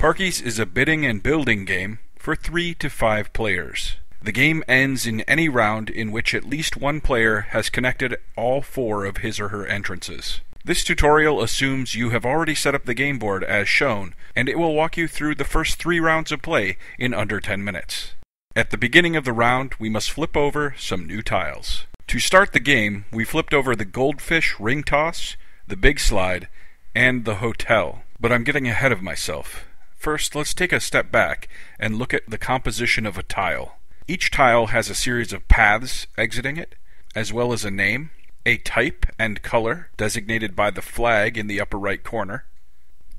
Parkies is a bidding and building game for 3 to 5 players. The game ends in any round in which at least one player has connected all 4 of his or her entrances. This tutorial assumes you have already set up the game board as shown, and it will walk you through the first 3 rounds of play in under 10 minutes. At the beginning of the round, we must flip over some new tiles. To start the game, we flipped over the goldfish ring toss, the big slide, and the hotel. But I'm getting ahead of myself. First, let's take a step back and look at the composition of a tile. Each tile has a series of paths exiting it, as well as a name, a type and color designated by the flag in the upper right corner,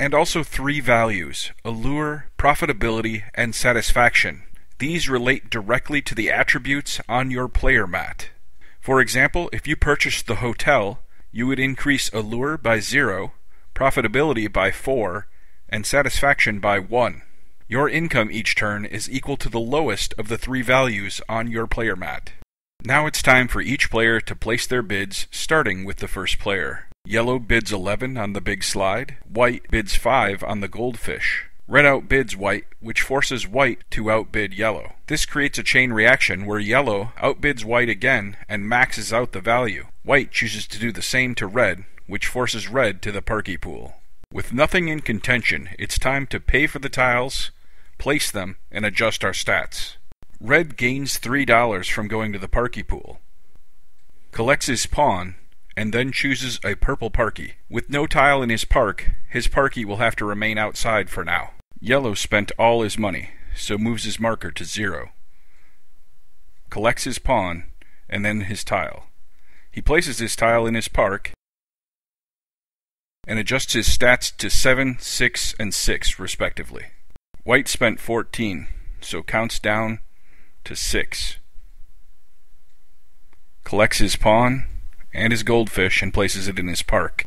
and also 3 values: allure, profitability, and satisfaction. These relate directly to the attributes on your player mat. For example, if you purchased the hotel, you would increase allure by 0, profitability by 4, and satisfaction by 1. Your income each turn is equal to the lowest of the 3 values on your player mat. Now it's time for each player to place their bids, starting with the first player. Yellow bids 11 on the big slide, white bids 5 on the goldfish. Red outbids white, which forces white to outbid yellow. This creates a chain reaction where yellow outbids white again and maxes out the value. White chooses to do the same to red, which forces red to the Parkie pool. With nothing in contention, it's time to pay for the tiles, place them, and adjust our stats. Red gains $3 from going to the Parkie pool, collects his pawn, and then chooses a purple Parkie. With no tile in his Parkie will have to remain outside for now. Yellow spent all his money, so moves his marker to 0. Collects his pawn, and then his tile. He places his tile in his park, and adjusts his stats to 7, 6, and 6, respectively. White spent 14, so counts down to 6. Collects his pawn and his goldfish and places it in his park.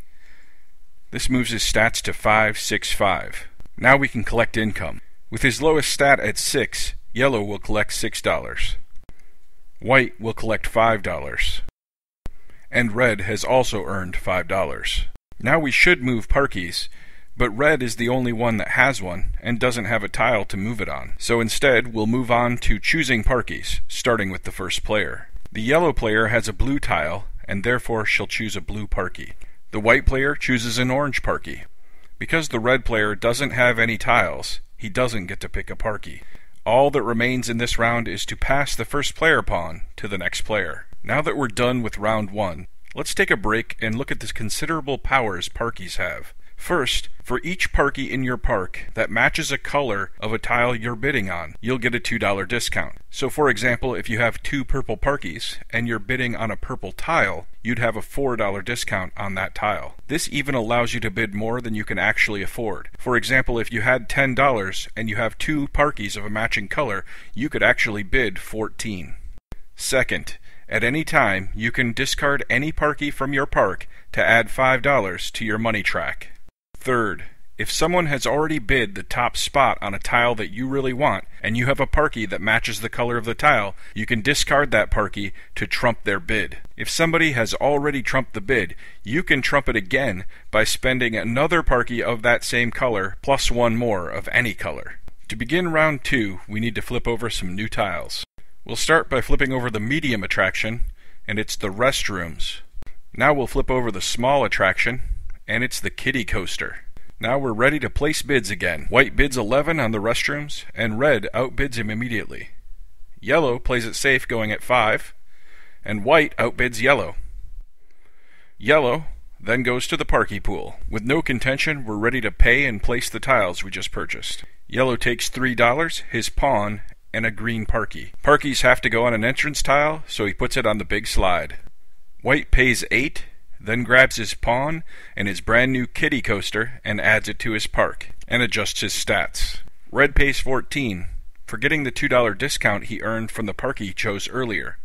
This moves his stats to 5, 6, 5. Now we can collect income. With his lowest stat at 6, yellow will collect $6. White will collect $5. And red has also earned $5. Now we should move Parkies, but red is the only one that has one and doesn't have a tile to move it on. So instead, we'll move on to choosing Parkies, starting with the first player. The yellow player has a blue tile, and therefore she'll choose a blue Parkie. The white player chooses an orange Parkie. Because the red player doesn't have any tiles, he doesn't get to pick a Parkie. All that remains in this round is to pass the first player pawn to the next player. Now that we're done with round 1, let's take a break and look at the considerable powers Parkies have. First, for each Parkie in your park that matches a color of a tile you're bidding on, you'll get a $2 discount. So for example, if you have 2 purple Parkies and you're bidding on a purple tile, you'd have a $4 discount on that tile. This even allows you to bid more than you can actually afford. For example, if you had $10 and you have 2 Parkies of a matching color, you could actually bid $14. Second, at any time, you can discard any Parkie from your park to add $5 to your money track. Third, if someone has already bid the top spot on a tile that you really want, and you have a Parkie that matches the color of the tile, you can discard that Parkie to trump their bid. If somebody has already trumped the bid, you can trump it again by spending another Parkie of that same color, plus 1 more of any color. To begin round 2, we need to flip over some new tiles. We'll start by flipping over the medium attraction, and it's the restrooms. Now we'll flip over the small attraction, and it's the kiddie coaster. Now we're ready to place bids again. White bids 11 on the restrooms, and red outbids him immediately. Yellow plays it safe going at 5, and white outbids yellow. Yellow then goes to the Parkie pool. With no contention, we're ready to pay and place the tiles we just purchased. Yellow takes $3, his pawn, and a green Parkie. Parkies have to go on an entrance tile, so he puts it on the big slide. White pays 8, then grabs his pawn and his brand new kiddie coaster and adds it to his park, and adjusts his stats. Red pays 14, forgetting the $2 discount he earned from the Parkie he chose earlier.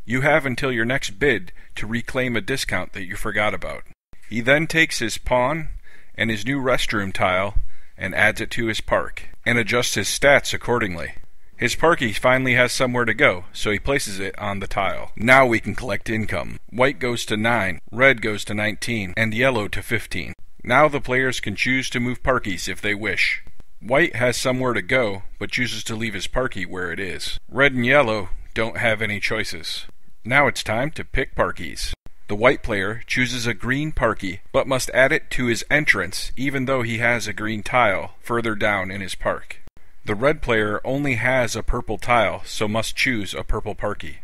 You have until your next bid to reclaim a discount that you forgot about. He then takes his pawn and his new restroom tile and adds it to his park, and adjusts his stats accordingly. His Parkie finally has somewhere to go, so he places it on the tile. Now we can collect income. White goes to 9, red goes to 19, and yellow to 15. Now the players can choose to move Parkies if they wish. White has somewhere to go, but chooses to leave his Parkie where it is. Red and yellow don't have any choices. Now it's time to pick Parkies. The white player chooses a green Parkie, but must add it to his entrance even though he has a green tile further down in his park. The red player only has a purple tile, so must choose a purple Parkie.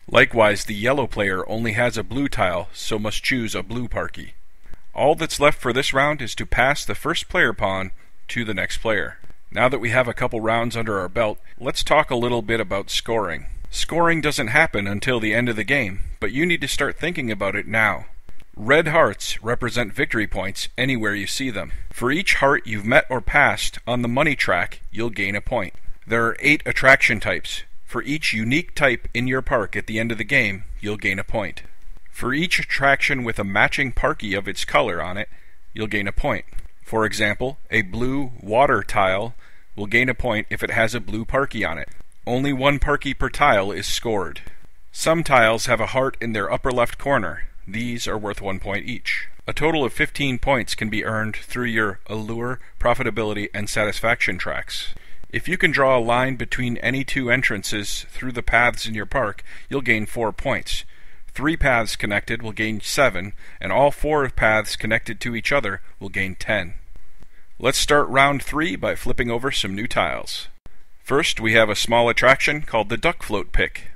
Likewise, the yellow player only has a blue tile, so must choose a blue Parkie. All that's left for this round is to pass the first player pawn to the next player. Now that we have a couple rounds under our belt, let's talk a little bit about scoring. Scoring doesn't happen until the end of the game, but you need to start thinking about it now. Red hearts represent victory points anywhere you see them. For each heart you've met or passed on the money track, you'll gain a point. There are 8 attraction types. For each unique type in your park at the end of the game, you'll gain a point. For each attraction with a matching Parkie of its color on it, you'll gain a point. For example, a blue water tile will gain a point if it has a blue Parkie on it. Only 1 Parkie per tile is scored. Some tiles have a heart in their upper left corner. These are worth 1 point each. A total of 15 points can be earned through your allure, profitability, and satisfaction tracks. If you can draw a line between any 2 entrances through the paths in your park, you'll gain 4 points. 3 paths connected will gain 7, and all 4 paths connected to each other will gain 10. Let's start round 3 by flipping over some new tiles. First, we have a small attraction called the Duck Float Pick.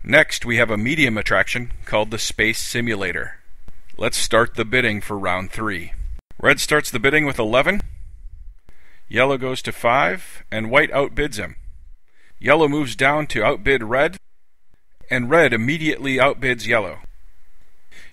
Next, we have a medium attraction called the Space Simulator. Let's start the bidding for round 3. Red starts the bidding with 11. Yellow goes to 5, and white outbids him. Yellow moves down to outbid red, and red immediately outbids yellow.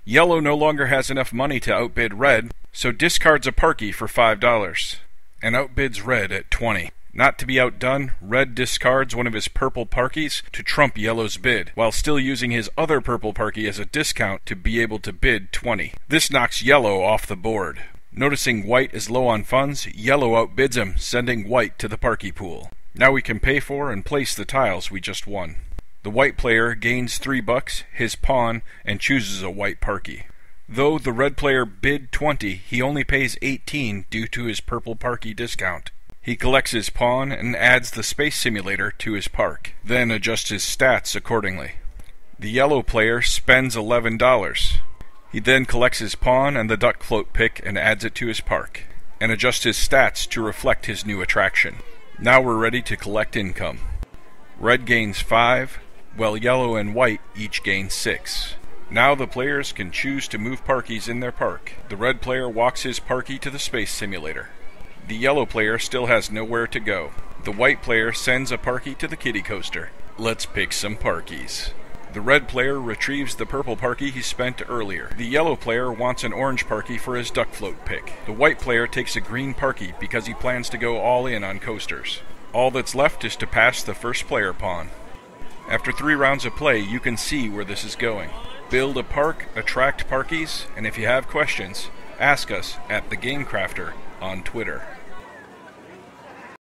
Yellow no longer has enough money to outbid red, so discards a Parkie for $5, and outbids red at 20. Not to be outdone, red discards one of his purple Parkies to trump yellow's bid, while still using his other purple Parkie as a discount to be able to bid 20. This knocks yellow off the board. Noticing white is low on funds, yellow outbids him, sending white to the Parkie pool. Now we can pay for and place the tiles we just won. The white player gains $3, his pawn, and chooses a white Parkie. Though the red player bid 20, he only pays 18 due to his purple Parkie discount. He collects his pawn and adds the Space Simulator to his park, then adjusts his stats accordingly. The yellow player spends $11. He then collects his pawn and the Duck Float Pick and adds it to his park, and adjusts his stats to reflect his new attraction. Now we're ready to collect income. Red gains 5, while yellow and white each gain 6. Now the players can choose to move Parkies in their park. The red player walks his Parkie to the Space Simulator. The yellow player still has nowhere to go. The white player sends a Parkie to the kiddie coaster. Let's pick some Parkies. The red player retrieves the purple Parkie he spent earlier. The yellow player wants an orange Parkie for his Duck Float Pick. The white player takes a green Parkie because he plans to go all in on coasters. All that's left is to pass the first player pawn. After 3 rounds of play, you can see where this is going. Build a park, attract Parkies, and if you have questions, ask us at The Game Crafter on Twitter.